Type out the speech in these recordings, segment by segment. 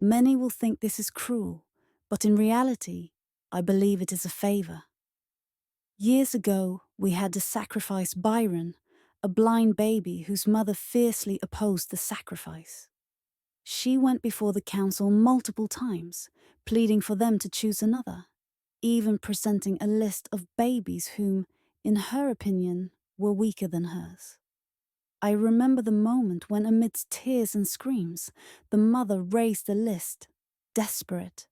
Many will think this is cruel, but in reality, I believe it is a favor. Years ago, we had to sacrifice Byron, a blind baby whose mother fiercely opposed the sacrifice. She went before the council multiple times, pleading for them to choose another, even presenting a list of babies whom, in her opinion, were weaker than hers. I remember the moment when, amidst tears and screams, the mother raised the list, desperate,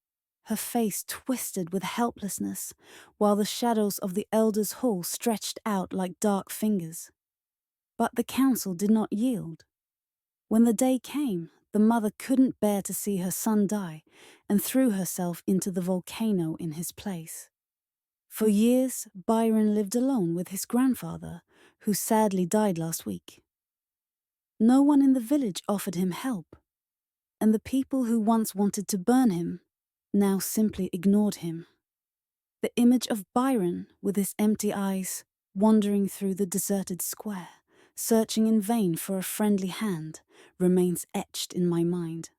her face twisted with helplessness, while the shadows of the elders' hall stretched out like dark fingers. But the council did not yield. When the day came, the mother couldn't bear to see her son die and threw herself into the volcano in his place. For years, Byron lived alone with his grandfather, who sadly died last week. No one in the village offered him help, and the people who once wanted to burn him now simply ignored him. The image of Byron, with his empty eyes, wandering through the deserted square, searching in vain for a friendly hand, remains etched in my mind.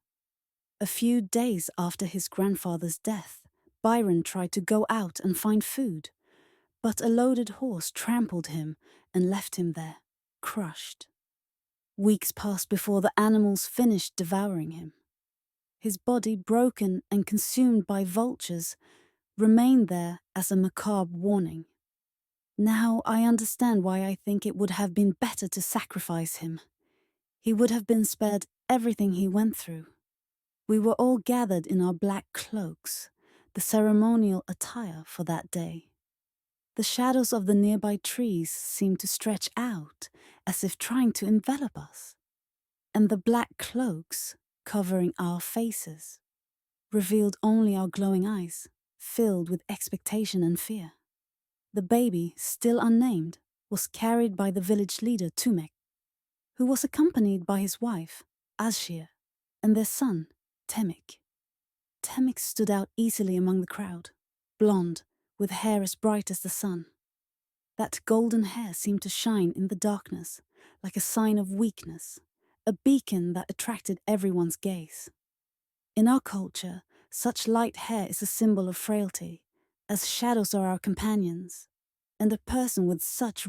A few days after his grandfather's death, Byron tried to go out and find food, but a loaded horse trampled him and left him there, crushed. Weeks passed before the animals finished devouring him. His body, broken and consumed by vultures, remained there as a macabre warning. Now I understand why I think it would have been better to sacrifice him. He would have been spared everything he went through. We were all gathered in our black cloaks, the ceremonial attire for that day. The shadows of the nearby trees seemed to stretch out, as if trying to envelop us, and the black cloaks, covering our faces, revealed only our glowing eyes, filled with expectation and fear. The baby, still unnamed, was carried by the village leader Tumek, who was accompanied by his wife, Azshir, and their son, Temik. Temik stood out easily among the crowd, blonde, with hair as bright as the sun. That golden hair seemed to shine in the darkness, like a sign of weakness, a beacon that attracted everyone's gaze. In our culture, such light hair is a symbol of frailty, as shadows are our companions, and a person with such